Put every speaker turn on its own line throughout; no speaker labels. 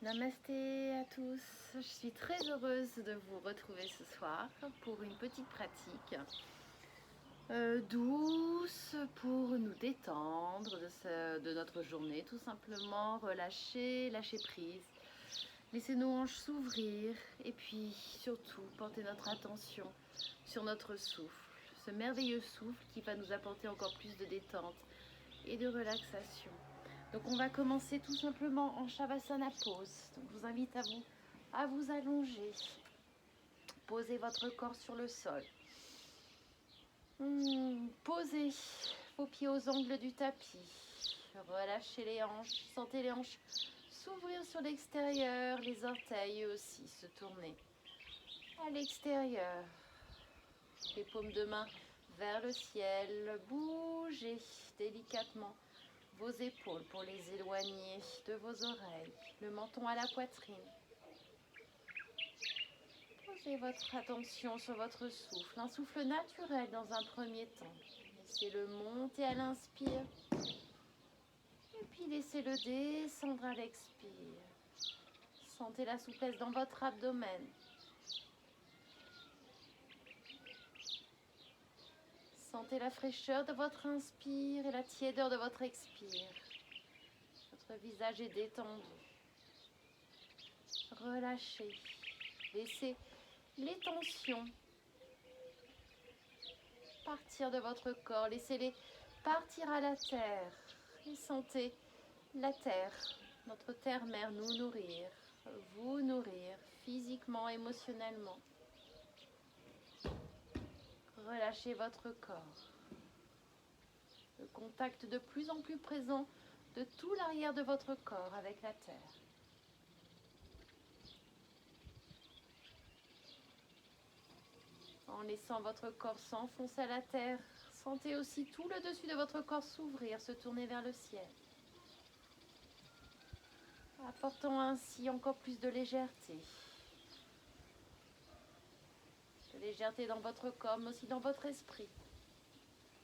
Namasté à tous, je suis très heureuse de vous retrouver ce soir pour une petite pratique douce pour nous détendre de notre journée, tout simplement relâcher, lâcher prise, laisser nos hanches s'ouvrir et puis surtout porter notre attention sur notre souffle, ce merveilleux souffle qui va nous apporter encore plus de détente et de relaxation. Donc on va commencer tout simplement en Shavasana pose. Donc je vous invite à vous allonger. Posez votre corps sur le sol. Posez vos pieds aux angles du tapis. Relâchez les hanches. Sentez les hanches s'ouvrir sur l'extérieur. Les orteils aussi se tourner à l'extérieur. Les paumes de main vers le ciel. Bougez délicatement vos épaules pour les éloigner de vos oreilles, le menton à la poitrine. Posez votre attention sur votre souffle, un souffle naturel dans un premier temps. Laissez-le monter à l'inspire et puis laissez-le descendre à l'expire. Sentez la souplesse dans votre abdomen. Sentez la fraîcheur de votre inspire et la tiédeur de votre expire. Votre visage est détendu. Relâchez. Laissez les tensions partir de votre corps. Laissez-les partir à la terre. Et sentez la terre, notre terre-mère, nous nourrir, vous nourrir physiquement, émotionnellement. Relâchez votre corps. Le contact de plus en plus présent de tout l'arrière de votre corps avec la terre. En laissant votre corps s'enfoncer à la terre, sentez aussi tout le dessus de votre corps s'ouvrir, se tourner vers le ciel. Apportant ainsi encore plus de légèreté. De légèreté dans votre corps, mais aussi dans votre esprit.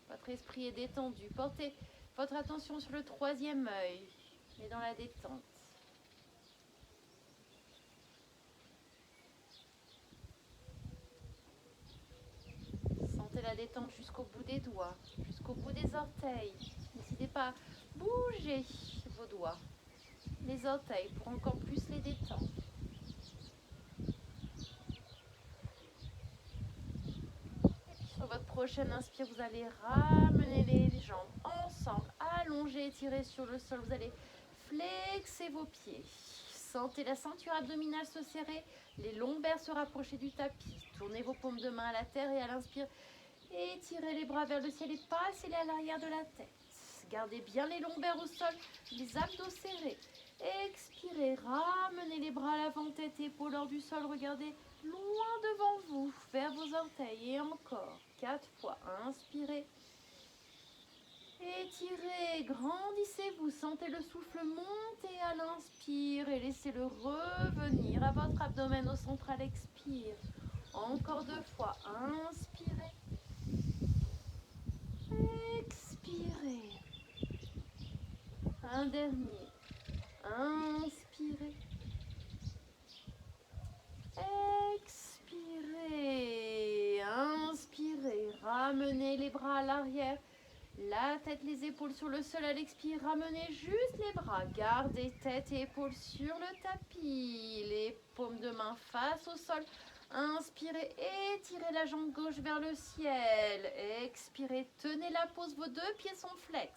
Votre esprit est détendu. Portez votre attention sur le troisième œil, mais dans la détente. Sentez la détente jusqu'au bout des doigts, jusqu'au bout des orteils. N'hésitez pas à bouger vos doigts, les orteils, pour encore plus les détendre. Et puis sur votre prochaine inspire, vous allez ramener les jambes ensemble, allonger, étirer sur le sol. Vous allez flexer vos pieds. Sentez la ceinture abdominale se serrer, les lombaires se rapprocher du tapis. Tournez vos paumes de main à la terre et à l'inspire, étirez les bras vers le ciel et passez-les à l'arrière de la tête. Gardez bien les lombaires au sol, les abdos serrés. Expirez, ramenez les bras à l'avant, tête et épaules hors du sol. Regardez loin devant vous, vers vos orteils. Et encore, 4 fois. Inspirez. Étirez, grandissez-vous, sentez le souffle monter à l'inspire et laissez-le revenir à votre abdomen au centre à l'expire. Encore 2 fois, inspirez. Expirez. Un dernier. Inspirez. Expirez. Inspirez. Ramenez les bras à l'arrière. La tête, les épaules sur le sol à l'expire. Ramenez juste les bras. Gardez tête et épaules sur le tapis. Les paumes de main face au sol. Inspirez, étirez la jambe gauche vers le ciel. Expirez, tenez la pose, vos 2 pieds sont flex.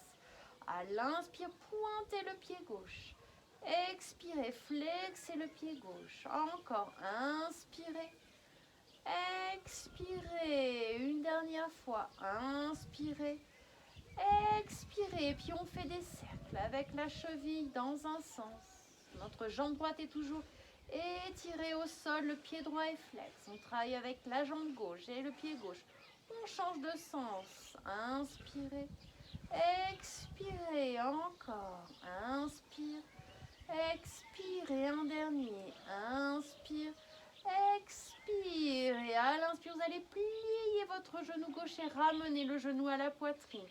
À l'inspire, pointez le pied gauche. Expirez, flexez le pied gauche. Encore, inspirez. Expirez, une dernière fois. Inspirez. Expirez, et puis on fait des cercles avec la cheville dans un sens. Notre jambe droite est toujours étirée au sol, le pied droit est flex. On travaille avec la jambe gauche et le pied gauche. On change de sens. Inspirez, expirez, encore. Inspire, expirez, un dernier. Inspire, expire. Et à l'inspire, vous allez plier votre genou gauche et ramener le genou à la poitrine.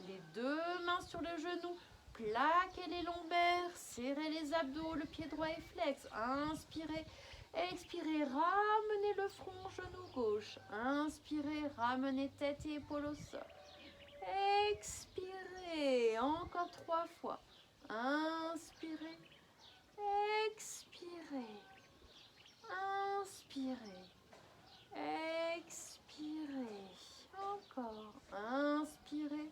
Les 2 mains sur le genou, Plaquez les lombaires, serrez les abdos, le pied droit est flex. Inspirez, expirez, ramenez le front, genou gauche. Inspirez, ramenez tête et épaules au sol. Expirez, encore 3 fois. Inspirez, expirez, inspirez, expirez, encore, inspirez,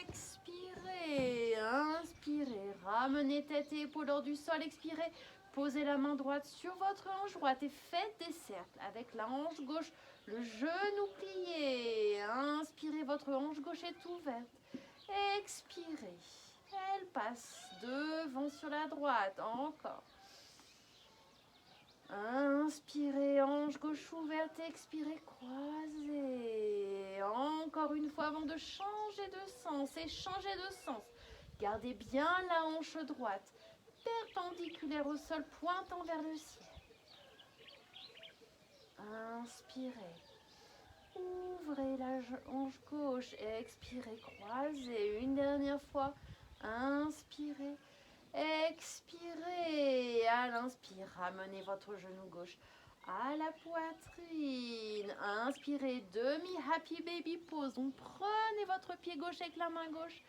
expirez, inspirez, ramenez tête et épaules hors du sol, expirez, posez la main droite sur votre hanche droite et faites des cercles avec la hanche gauche, le genou plié, inspirez, votre hanche gauche est ouverte, expirez, elle passe devant sur la droite, encore. Inspirez, hanche gauche ouverte, expirez, croisez. Encore une fois avant de changer de sens et changer de sens. Gardez bien la hanche droite, perpendiculaire au sol, pointant vers le ciel. Inspirez. Ouvrez la hanche gauche, expirez, croisez. Une dernière fois. Inspirez. Expirez, à l'inspire, ramenez votre genou gauche à la poitrine. Inspirez, demi-happy baby pose. Donc prenez votre pied gauche avec la main gauche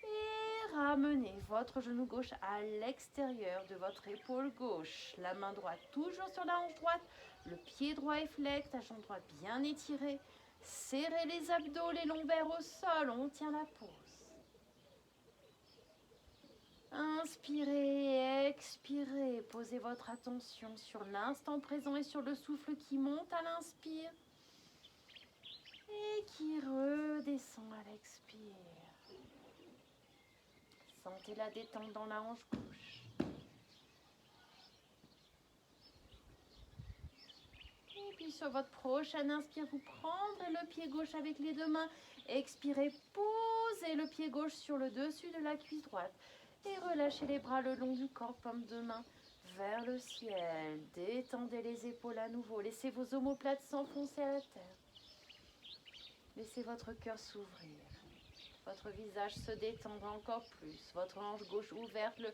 et ramenez votre genou gauche à l'extérieur de votre épaule gauche. La main droite toujours sur la hanche droite. Le pied droit est flex, la jambe droite bien étirée. Serrez les abdos, les lombaires au sol. On tient la pose. Inspirez, expirez, posez votre attention sur l'instant présent et sur le souffle qui monte à l'inspire et qui redescend à l'expire. Sentez la détente dans la hanche gauche. Et puis sur votre prochaine inspire, vous prendrez le pied gauche avec les deux mains. Expirez, posez le pied gauche sur le dessus de la cuisse droite. Et relâchez les bras le long du corps, paume de main vers le ciel. Détendez les épaules à nouveau. Laissez vos omoplates s'enfoncer à la terre. Laissez votre cœur s'ouvrir. Votre visage se détendre encore plus. Votre hanche gauche ouverte, le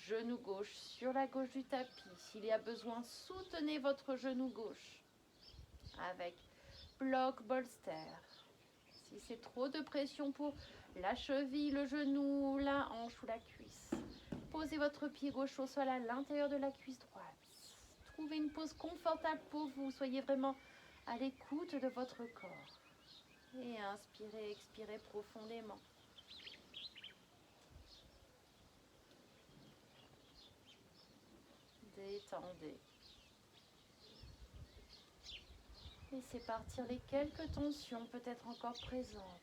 genou gauche sur la gauche du tapis. S'il y a besoin, soutenez votre genou gauche avec bloc bolster. Si c'est trop de pression pour la cheville, le genou, la hanche ou la cuisse, posez votre pied gauche au sol à l'intérieur de la cuisse droite. Trouvez une pose confortable pour vous. Soyez vraiment à l'écoute de votre corps. Et inspirez, expirez profondément. Détendez. Laissez partir les quelques tensions peut-être encore présentes.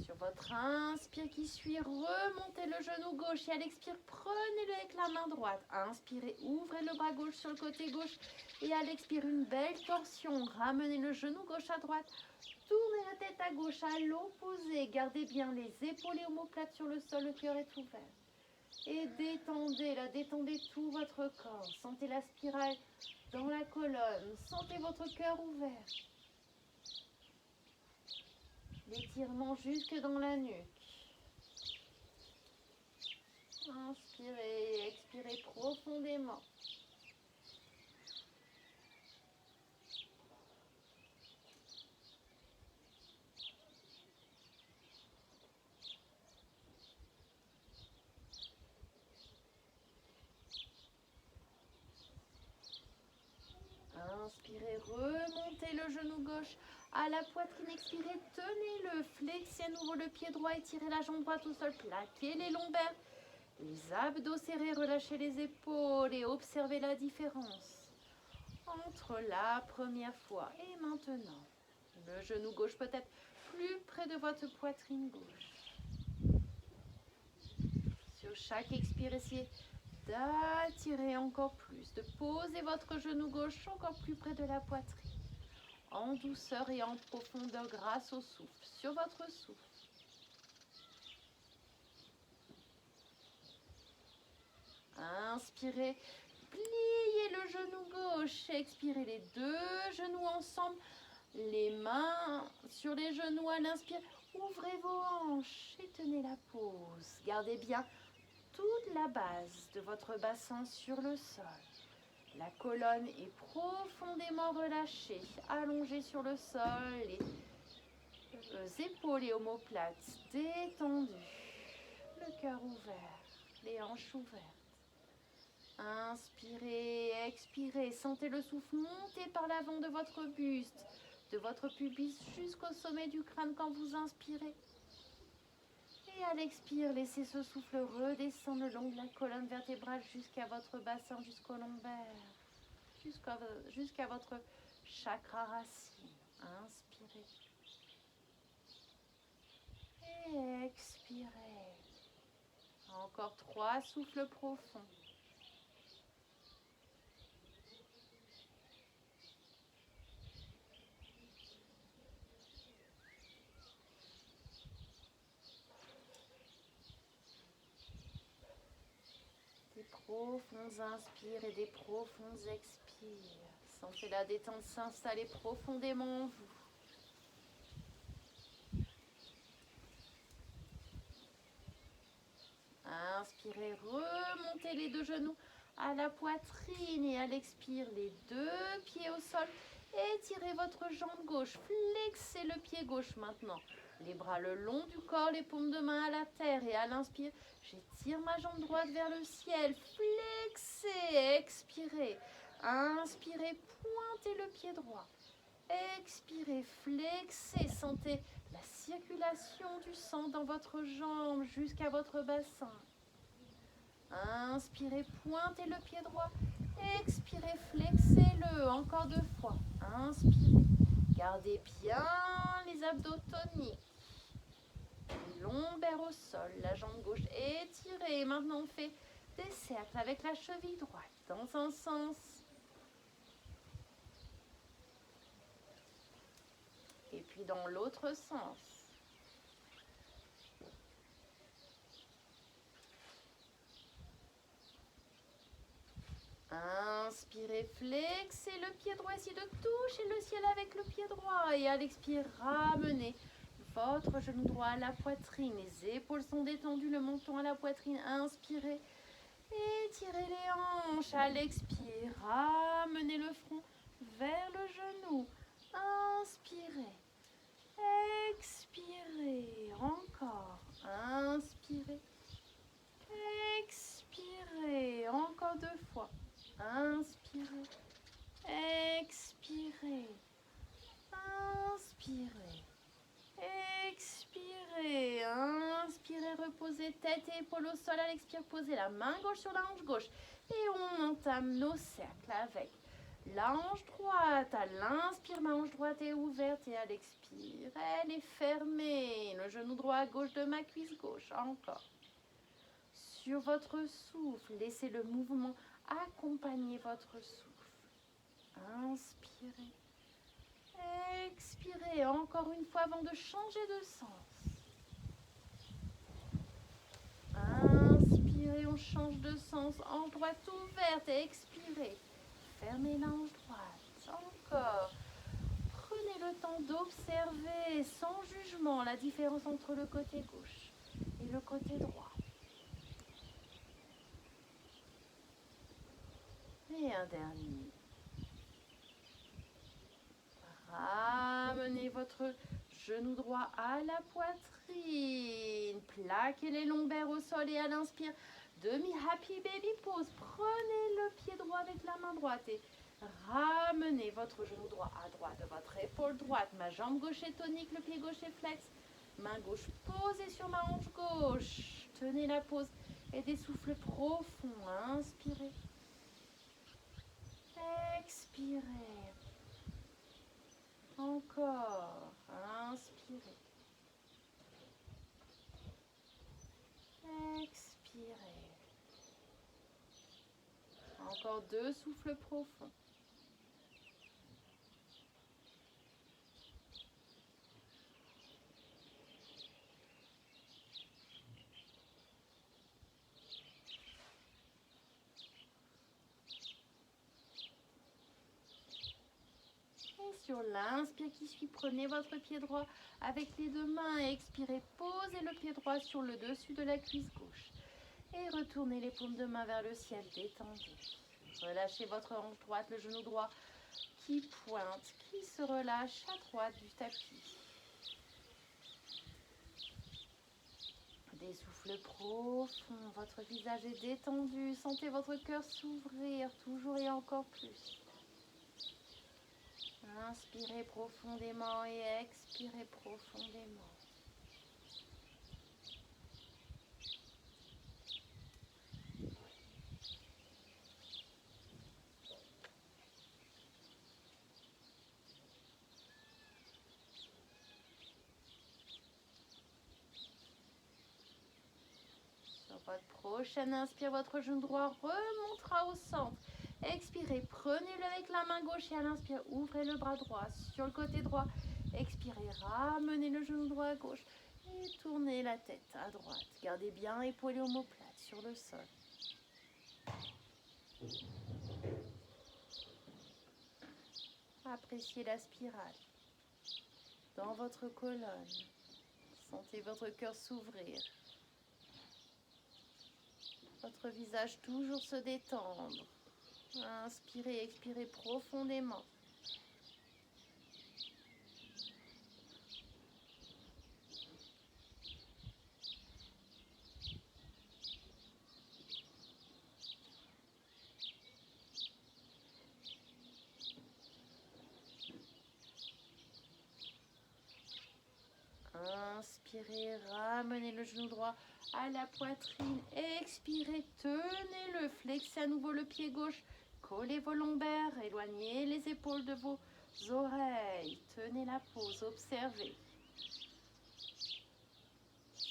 Sur votre inspire qui suit, remontez le genou gauche et à l'expire, prenez-le avec la main droite. Inspirez, ouvrez le bras gauche sur le côté gauche et à l'expire, une belle torsion. Ramenez le genou gauche à droite. Tournez la tête à gauche à l'opposé. Gardez bien les épaules et omoplates sur le sol, le cœur est ouvert. Et détendez-la, détendez tout votre corps. Sentez la spirale dans la colonne. Sentez votre cœur ouvert. L'étirement jusque dans la nuque. Inspirez, expirez profondément. Inspirez, remontez le genou gauche à la poitrine. Expirez, tenez-le. Flexez à nouveau le pied droit. Étirez la jambe droite au sol. Plaquez les lombaires. Les abdos serrés. Relâchez les épaules et observez la différence entre la première fois et maintenant. Le genou gauche peut-être plus près de votre poitrine gauche. Sur chaque expire, essayez d'attirer encore plus, de poser votre genou gauche encore plus près de la poitrine, en douceur et en profondeur grâce au souffle, sur votre souffle. Inspirez, pliez le genou gauche, expirez les deux genoux ensemble, Les mains sur les genoux à l'inspire. Ouvrez vos hanches et tenez la pause. Gardez bien toute la base de votre bassin sur le sol. La colonne est profondément relâchée, allongée sur le sol, les épaules et omoplates détendues, le cœur ouvert, les hanches ouvertes. Inspirez, expirez, sentez le souffle monter par l'avant de votre buste, de votre pubis jusqu'au sommet du crâne quand vous inspirez. Et à l'expire, laissez ce souffle redescendre le long de la colonne vertébrale jusqu'à votre bassin, jusqu'au lombaire, jusqu'à votre chakra racine. Inspirez. Et expirez. Encore 3 souffles profonds. Des profonds inspires et des profonds expires. Sentez la détente s'installer profondément en vous. Inspirez, remontez les 2 genoux à la poitrine et à l'expire, les 2 pieds au sol. Étirez votre jambe gauche, flexez le pied gauche maintenant. Les bras le long du corps, les paumes de main à la terre et à l'inspire, j'étire ma jambe droite vers le ciel. Flexez, expirez. Inspirez, pointez le pied droit. Expirez, flexez, sentez la circulation du sang dans votre jambe jusqu'à votre bassin. Inspirez, pointez le pied droit. Expirez, flexez-le encore 2 fois. Inspirez, gardez bien les abdos toniques. Les lombaires au sol, la jambe gauche étirée. Maintenant, on fait des cercles avec la cheville droite dans un sens et puis dans l'autre sens. Inspirez, flexez le pied droit, essayez de toucher le ciel avec le pied droit. Et à l'expire, ramenez votre genou droit à la poitrine. Les épaules sont détendues, le menton à la poitrine. Inspirez, étirez les hanches. À l'expire, ramenez le front vers le genou. Inspirez, expirez, encore. Inspirez, expirez, encore 2 fois. Inspirez, expirez, inspirez, expirez, inspirez, reposez tête et épaules au sol. À l'expire, posez la main gauche sur la hanche gauche et on entame nos cercles avec la hanche droite. À l'inspire, ma hanche droite est ouverte et à l'expire, elle est fermée. Le genou droit à gauche de ma cuisse gauche. Encore. Sur votre souffle, laissez le mouvement accompagner votre souffle. Inspirez. Expirez encore une fois avant de changer de sens. Inspirez, on change de sens. Hanche droite ouverte et expirez. Fermez la hanche droite. Encore. Prenez le temps d'observer sans jugement la différence entre le côté gauche et le côté droit. Et un dernier. Ramenez votre genou droit à la poitrine. Plaquez les lombaires au sol et à l'inspire, demi-happy baby pose. Prenez le pied droit avec la main droite et ramenez votre genou droit à droite de votre épaule droite. Ma jambe gauche est tonique, le pied gauche est flex. Main gauche posée sur ma hanche gauche. Tenez la pose et des souffles profonds. Inspirez. Expirez. Encore. Inspirez. Expirez. Encore 2 souffles profonds. sur l'inspire qui suit. Prenez votre pied droit avec les deux mains. Expirez, posez le pied droit sur le dessus de la cuisse gauche. Et retournez les paumes de main vers le ciel, détendez. Relâchez votre hanche droite, le genou droit qui pointe, qui se relâche à droite du tapis. Des souffles profonds, votre visage est détendu, sentez votre cœur s'ouvrir toujours et encore plus. Inspirez profondément et expirez profondément. Sur votre prochaine inspire, votre genou droit remontera au centre. Expirez, prenez-le avec la main gauche et à l'inspire, ouvrez le bras droit sur le côté droit. Expirez, ramenez le genou droit à gauche et tournez la tête à droite. Gardez bien épaule et omoplate sur le sol. Appréciez la spirale dans votre colonne. Sentez votre cœur s'ouvrir. Votre visage toujours se détendre. Inspirez, expirez profondément. Inspirez, ramenez le genou droit à la poitrine. Expirez, tenez-le, flexez à nouveau le pied gauche. Collez vos lombaires, éloignez les épaules de vos oreilles. Tenez la pose, observez.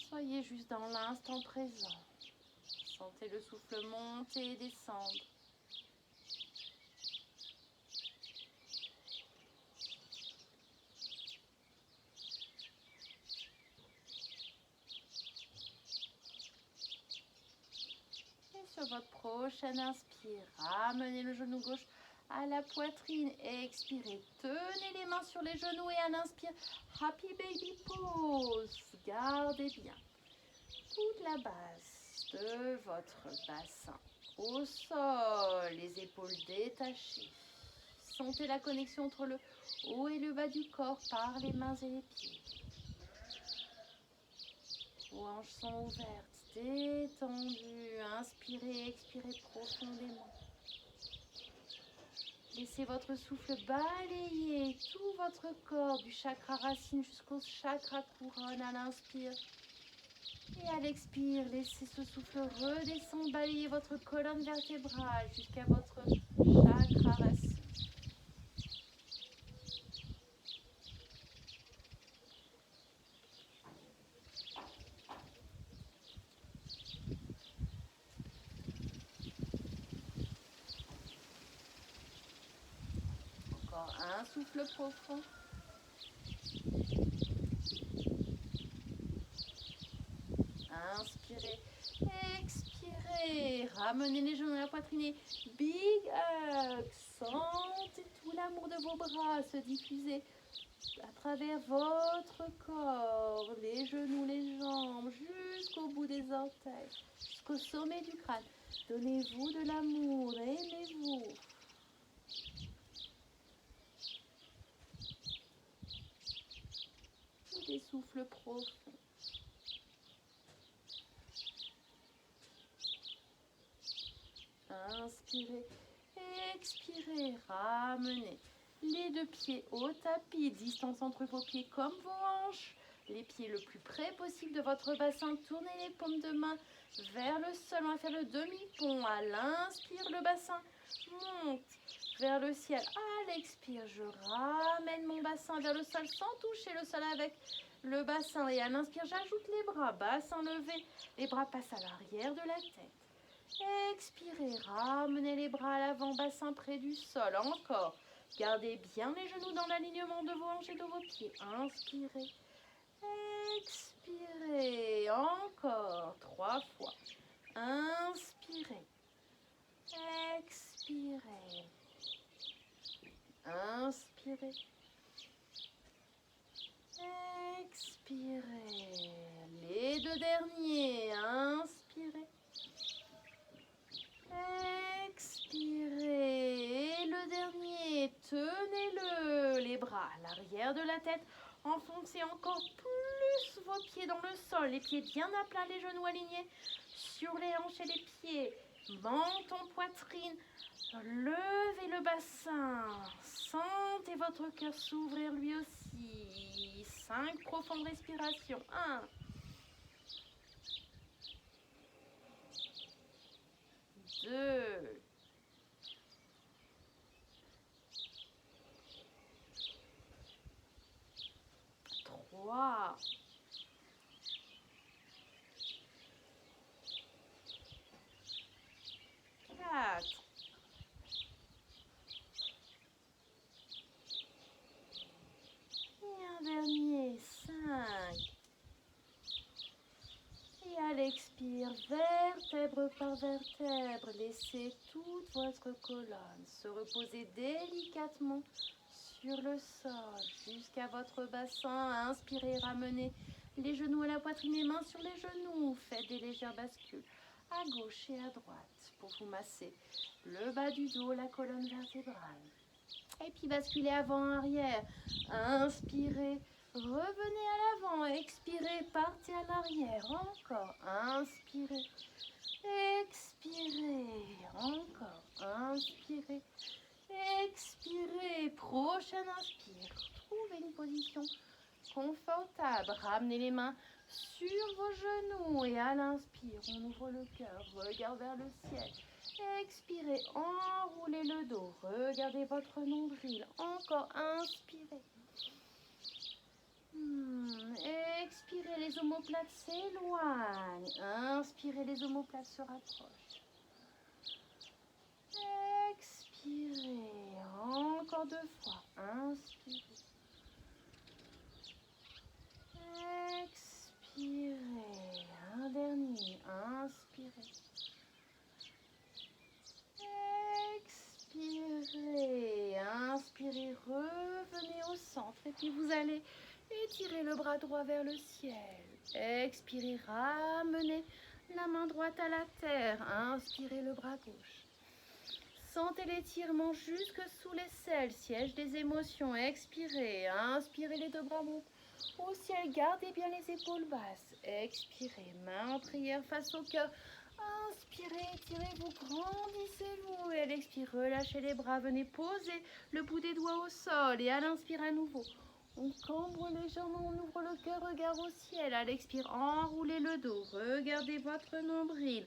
Soyez juste dans l'instant présent. Sentez le souffle monter et descendre. Sur votre prochaine inspire, ramenez le genou gauche à la poitrine. Expirez, tenez les mains sur les genoux et à l'inspire, Happy Baby Pose. Gardez bien toute la base de votre bassin au sol, les épaules détachées. Sentez la connexion entre le haut et le bas du corps par les mains et les pieds. Vos hanches sont ouvertes. Détendu, inspirez, expirez profondément. Laissez votre souffle balayer tout votre corps du chakra racine jusqu'au chakra couronne à l'inspire. Et à l'expire, laissez ce souffle redescendre, balayer votre colonne vertébrale jusqu'à votre chakra racine. Un souffle profond. Inspirez, expirez. Ramenez les genoux à la poitrine. Big hug. Sentez tout l'amour de vos bras se diffuser à travers votre corps. Les genoux, les jambes, jusqu'au bout des orteils, jusqu'au sommet du crâne. Donnez-vous de l'amour, aimez-vous. Des souffles profonds. Inspirez, expirez, ramenez les deux pieds au tapis, distance entre vos pieds comme vos hanches, les pieds le plus près possible de votre bassin, tournez les paumes de main vers le sol, on va faire le demi-pont, à l'inspire le bassin monte vers le ciel, à l'expire je ramène mon bassin vers le sol sans toucher le sol avec le bassin et à l'inspire j'ajoute les bras, bassin levé, les bras passent à l'arrière de la tête. Expirez, ramenez les bras à l'avant, bassin près du sol. Encore. Gardez bien les genoux dans l'alignement de vos hanches et de vos pieds. Inspirez. Expirez. Encore. 3 fois. Inspirez. Expirez. Inspirez. Expirez. Les deux derniers. Inspirez. Expirez. Et le dernier, tenez-le. Les bras à l'arrière de la tête. Enfoncez encore plus vos pieds dans le sol. Les pieds bien à plat, les genoux alignés sur les hanches et les pieds. Menton, poitrine. Levez le bassin. Sentez votre cœur s'ouvrir lui aussi. 5 profondes respirations. 1. 2. 3. 4. Et un dernier. 5. Et à l'expire, vertèbre par vertèbre, laissez toute votre colonne se reposer délicatement sur le sol jusqu'à votre bassin. Inspirez, ramenez les genoux à la poitrine, les mains sur les genoux. Faites des légères bascules à gauche et à droite pour vous masser le bas du dos, la colonne vertébrale. Et puis basculez avant-arrière. Inspirez, revenez à l'avant. Expirez, partez à l'arrière. Encore. Inspirez. Expirez. Encore. Inspirez. Expirez. Prochaine inspire. Trouvez une position confortable. Ramenez les mains sur vos genoux. Et à l'inspire, on ouvre le cœur. Regarde vers le ciel. Expirez, enroulez le dos, regardez votre nombril, encore inspirez. Expirez, les omoplates s'éloignent, inspirez, les omoplates se rapprochent. Expirez, encore 2 fois, inspirez. Expirez, un dernier, inspirez. Expirez, inspirez, revenez au centre et puis vous allez étirer le bras droit vers le ciel. Expirez, ramenez la main droite à la terre. Inspirez le bras gauche. Sentez l'étirement jusque sous l'aisselle, siège des émotions. Expirez, inspirez, les 2 bras montent au ciel. Gardez bien les épaules basses. Expirez, main en prière face au cœur. Inspirez, étirez-vous, grandissez-vous. Et à l'expire, relâchez les bras. Venez poser le bout des doigts au sol. Et à l'inspire à nouveau, on cambre légèrement, on ouvre le cœur, regard au ciel. À l'expire, enroulez le dos. Regardez votre nombril.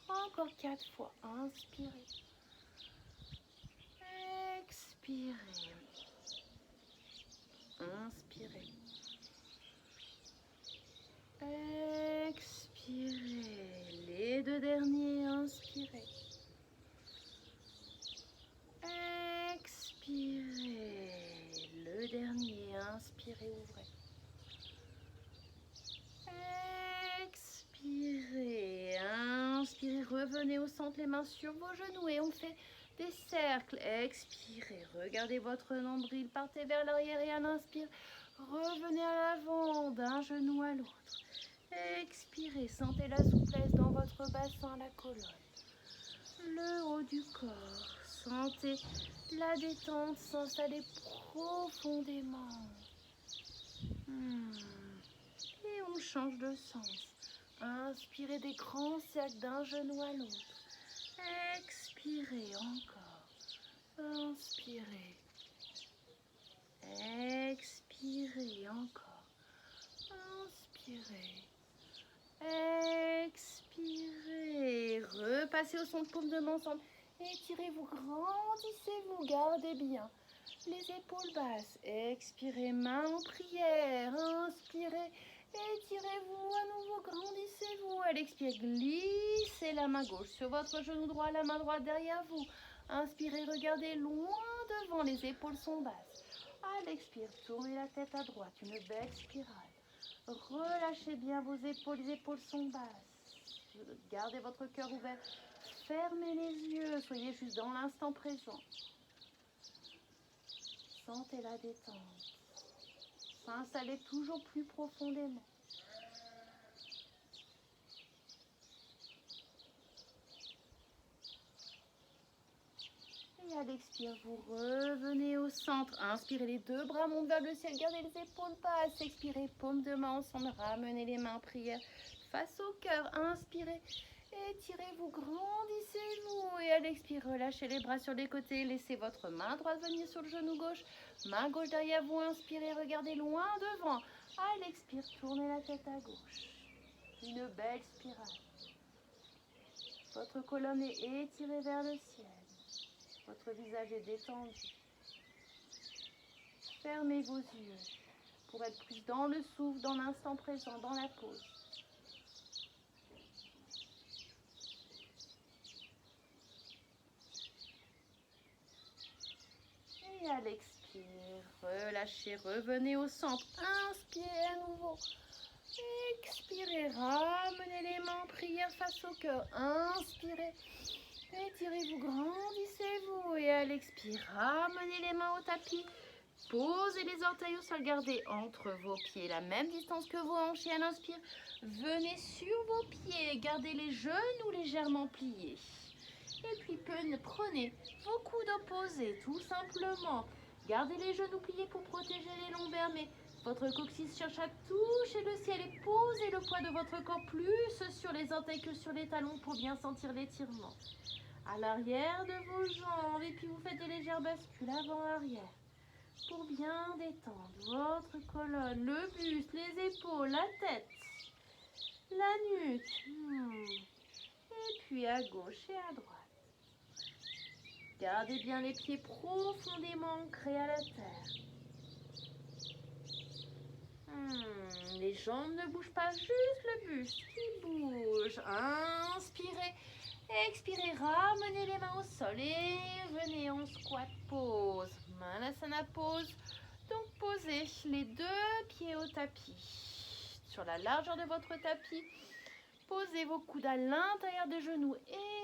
Encore 4 fois. Inspirez. Expirez. Inspirez. Expirez. Les 2 derniers, inspirez. Expirez. Le dernier, inspirez, ouvrez. Expirez. Inspirez, revenez au centre, les mains sur vos genoux et on fait des cercles. Expirez, regardez votre nombril, partez vers l'arrière et à l'inspire, revenez à l'avant d'un genou à l'autre. Expirez, sentez la souplesse dans votre bassin, la colonne, le haut du corps. Sentez la détente s'installer profondément. Et on change de sens. Inspirez des grands cercles d'un genou à l'autre. Expirez encore. Inspirez. Expirez encore. Inspirez. Expirez. Repassez au son de paume de main ensemble. Étirez-vous, grandissez-vous, gardez bien les épaules basses. Expirez, main en prière. Inspirez, étirez-vous, à nouveau, grandissez-vous. À l'expire, glissez la main gauche sur votre genou droit, la main droite derrière vous. Inspirez, regardez loin devant, les épaules sont basses. À l'expire, tournez la tête à droite, une belle spirale. Relâchez bien vos épaules, les épaules sont basses. Gardez votre cœur ouvert. Fermez les yeux, soyez juste dans l'instant présent. Sentez la détente. s'installer toujours plus profondément. Et à l'expire, vous revenez au centre. Inspirez, les deux bras montent vers le ciel. Gardez les épaules basses. Expirez, paume de main ensemble. Ramenez les mains en prière face au cœur. Inspirez, étirez-vous, grandissez-vous. Et à l'expire, relâchez les bras sur les côtés. Laissez votre main droite venir sur le genou gauche. Main gauche derrière vous. Inspirez, regardez loin devant. À l'expire, tournez la tête à gauche. Une belle spirale. Votre colonne est étirée vers le ciel. Votre visage est détendu. Fermez vos yeux pour être plus dans le souffle, dans l'instant présent, dans la pause. Et à l'expire, relâchez, revenez au centre. Inspirez à nouveau. Expirez, ramenez les mains en prière face au cœur. Inspirez. Étirez-vous, grandissez-vous et à l'expire, ramenez les mains au tapis. Posez les orteils au sol, gardez entre vos pieds la même distance que vos hanches et à l'inspire, venez sur vos pieds, gardez les genoux légèrement pliés. Et puis prenez vos coudes opposés, tout simplement. Gardez les genoux pliés pour protéger les lombaires, mais votre coccyx cherche à toucher le ciel et posez le poids de votre corps plus sur les orteils que sur les talons pour bien sentir l'étirement. À l'arrière de vos jambes et puis vous faites des légères bascules avant-arrière pour bien détendre votre colonne, le buste, les épaules, la tête, la nuque. Et puis à gauche et à droite. Gardez bien les pieds profondément ancrés à la terre. Les jambes ne bougent pas, juste le buste qui bouge. Inspirez. Expirez, ramenez les mains au sol et venez en squat pause. Manasana pause. Donc posez les deux pieds au tapis. Sur la largeur de votre tapis, posez vos coudes à l'intérieur des genoux.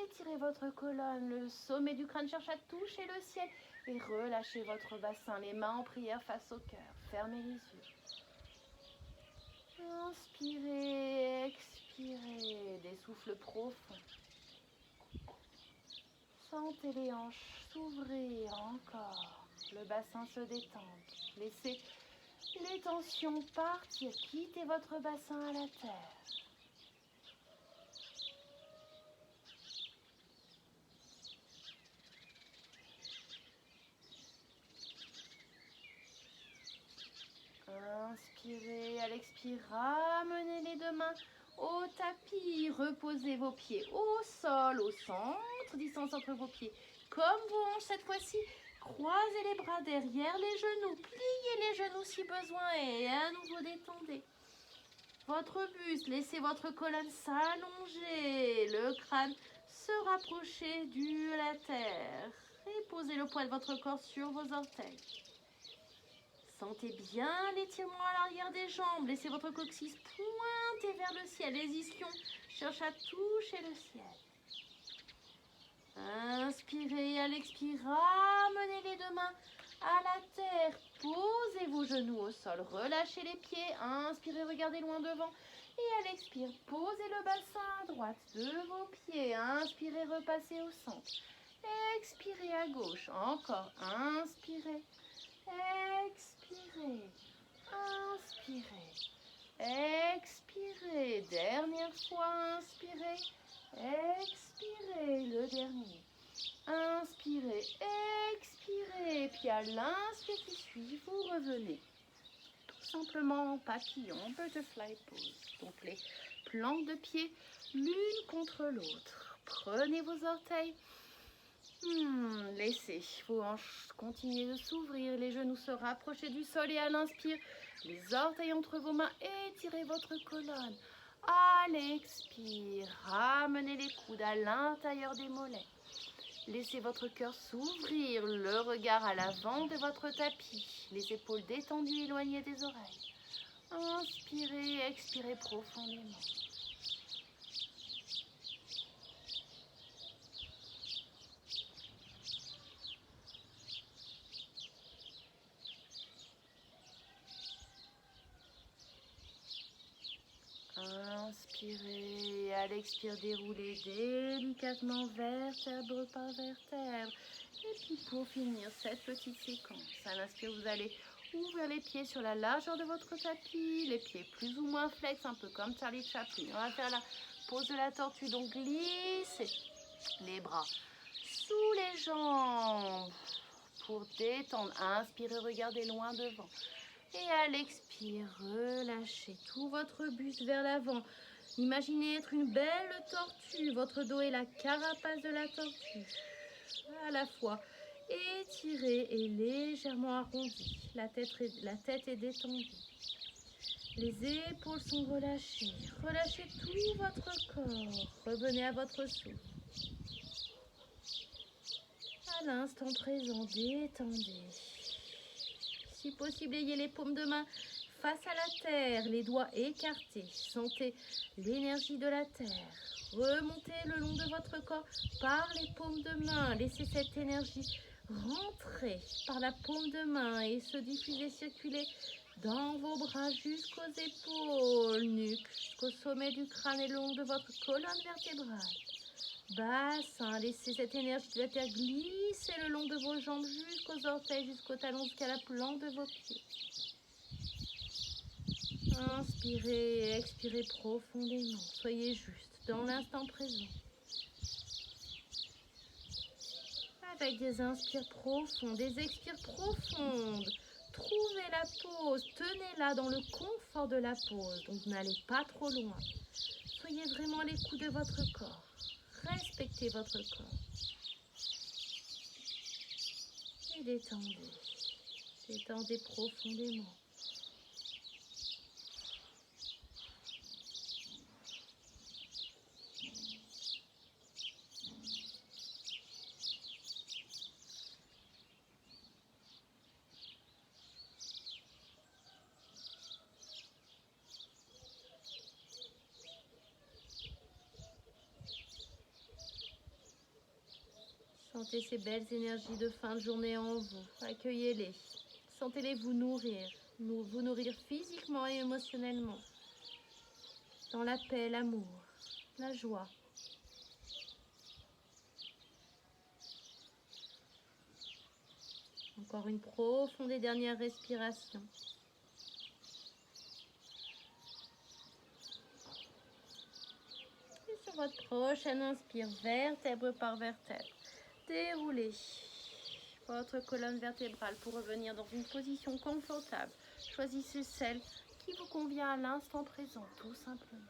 Étirez votre colonne. Le sommet du crâne cherche à toucher le ciel. Et relâchez votre bassin. Les mains en prière face au cœur. Fermez les yeux. Inspirez, expirez. Des souffles profonds. Sentez les hanches s'ouvrir encore, le bassin se détendre. Laissez les tensions partir, quittez votre bassin à la terre. Inspirez, à l'expire, ramenez les deux mains au tapis. Reposez vos pieds au sol, au centre, distance entre vos pieds. Comme vos hanches cette fois-ci, croisez les bras derrière les genoux. Pliez les genoux si besoin et à nouveau détendez votre buste. Laissez votre colonne s'allonger, le crâne se rapprocher de la terre. Et posez le poids de votre corps sur vos orteils. Sentez bien l'étirement à l'arrière des jambes. Laissez votre coccyx pointer vers le ciel. Les ischions cherchent à toucher le ciel. Inspirez, à l'expire, ramenez les deux mains à la terre. Posez vos genoux au sol. Relâchez les pieds. Inspirez, regardez loin devant. Et à l'expire, posez le bassin à droite de vos pieds. Inspirez, repassez au centre. Expirez à gauche. Encore. Inspirez. Expirez, inspirez, expirez, dernière fois, inspirez, expirez, le dernier, inspirez, expirez, puis à l'inspire qui suit, vous revenez, tout simplement en papillon, butterfly pose, donc les plantes de pied l'une contre l'autre, prenez vos orteils. Laissez vos hanches continuer de s'ouvrir, les genoux se rapprocher du sol et à l'inspire, les orteils entre vos mains, étirez votre colonne. À l'expire, ramenez les coudes à l'intérieur des mollets. Laissez votre cœur s'ouvrir, le regard à l'avant de votre tapis, les épaules détendues éloignées des oreilles. Inspirez, expirez profondément. Inspirez. À l'expire, déroulez délicatement vertèbre par vertèbre. Et puis pour finir cette petite séquence, à l'inspire, vous allez ouvrir les pieds sur la largeur de votre tapis, les pieds plus ou moins flex, un peu comme Charlie Chaplin. On va faire la pose de la tortue, donc glissez les bras sous les jambes pour détendre. Inspirez, regardez loin devant. Et à l'expire, relâchez tout votre buste vers l'avant. Imaginez être une belle tortue. Votre dos est la carapace de la tortue. À la fois étirée et légèrement arrondie. La tête est détendue. Les épaules sont relâchées. Relâchez tout votre corps. Revenez à votre souffle. À l'instant présent, détendez. Si possible, ayez les paumes de main face à la terre, les doigts écartés. Sentez l'énergie de la terre. Remontez le long de votre corps par les paumes de main. Laissez cette énergie rentrer par la paume de main et se diffuser, circuler dans vos bras jusqu'aux épaules, nuque, jusqu'au sommet du crâne et le long de votre colonne vertébrale. Bassin, laissez cette énergie de la terre glisser le long de vos jambes jusqu'aux orteils, jusqu'aux talons, jusqu'à la plante de vos pieds. Inspirez et expirez profondément. Soyez juste dans l'instant présent. Avec des inspires profondes, des expires profondes. Trouvez la pause, tenez-la dans le confort de la pause. Donc n'allez pas trop loin. Soyez vraiment à l'écoute de votre corps. Respectez votre corps. Et détendez. Détendez profondément. Sentez ces belles énergies de fin de journée en vous. Accueillez-les. Sentez-les vous nourrir physiquement et émotionnellement. Dans la paix, l'amour, la joie. Encore une profonde et dernière respiration. Et sur votre prochaine inspire, vertèbre par vertèbre, déroulez votre colonne vertébrale pour revenir dans une position confortable. Choisissez celle qui vous convient à l'instant présent, tout simplement.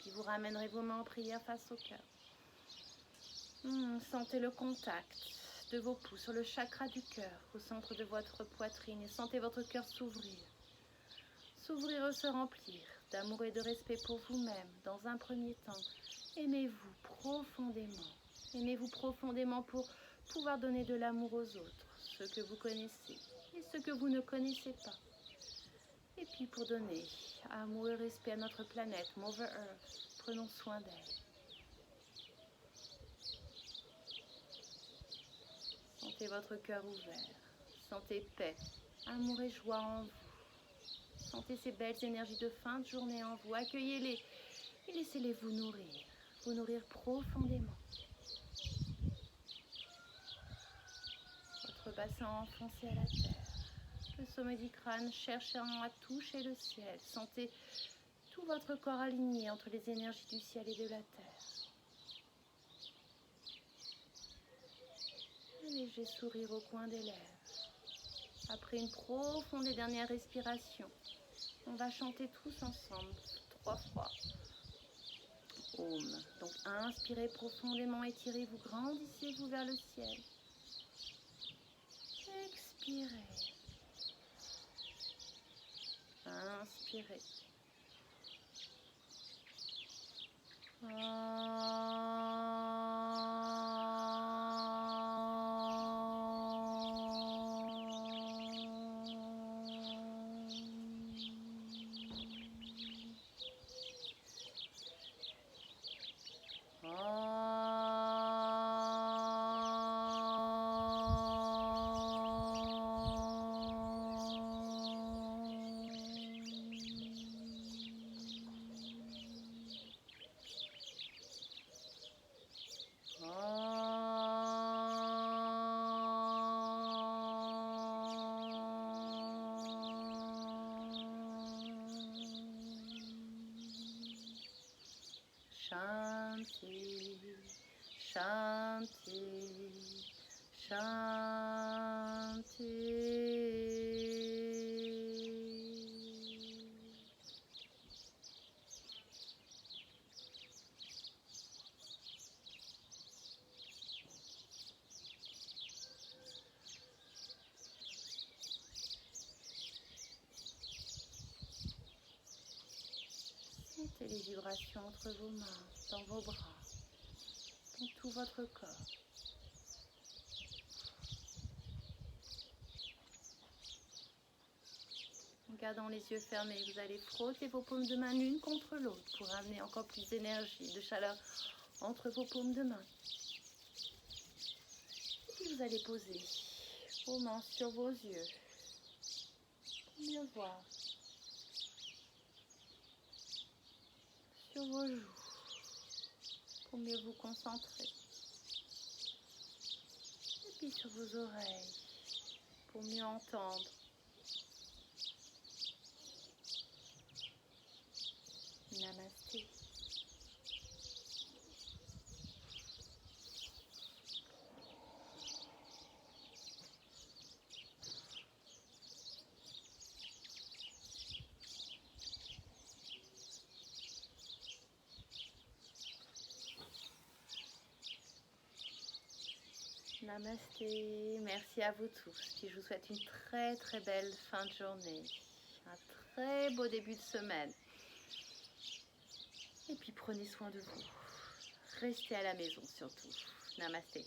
Puis vous ramènerez vos mains en prière face au cœur. Sentez le contact de vos pouces sur le chakra du cœur, au centre de votre poitrine, et sentez votre cœur s'ouvrir. S'ouvrir et se remplir d'amour et de respect pour vous-même. Dans un premier temps, aimez-vous profondément. Aimez-vous profondément pour pouvoir donner de l'amour aux autres, ceux que vous connaissez et ceux que vous ne connaissez pas. Et puis pour donner amour et respect à notre planète, Mother Earth, prenons soin d'elle. Sentez votre cœur ouvert, sentez paix, amour et joie en vous. Sentez ces belles énergies de fin de journée en vous, accueillez-les et laissez-les vous nourrir profondément. Votre bassin enfoncé à la terre, le sommet du crâne cherchant à toucher le ciel. Sentez tout votre corps aligné entre les énergies du ciel et de la terre. Un léger sourire au coin des lèvres. Après une profonde et dernière respiration, on va chanter tous ensemble 3 fois. Om. Donc inspirez profondément, étirez-vous, grandissez-vous vers le ciel. Expirez. Inspirez. Shanti, Shanti, Shanti. Sentez les vibrations entre vos mains, dans vos bras, dans tout votre corps. En gardant les yeux fermés, vous allez frotter vos paumes de main l'une contre l'autre pour amener encore plus d'énergie, de chaleur entre vos paumes de main. Et puis vous allez poser vos mains sur vos yeux pour mieux voir, sur vos joues pour mieux vous concentrer. Et puis sur vos oreilles pour mieux entendre. Namasté. Namasté, merci à vous tous. Puis je vous souhaite une très très belle fin de journée, un très beau début de semaine. Et puis prenez soin de vous. Restez à la maison surtout. Namasté.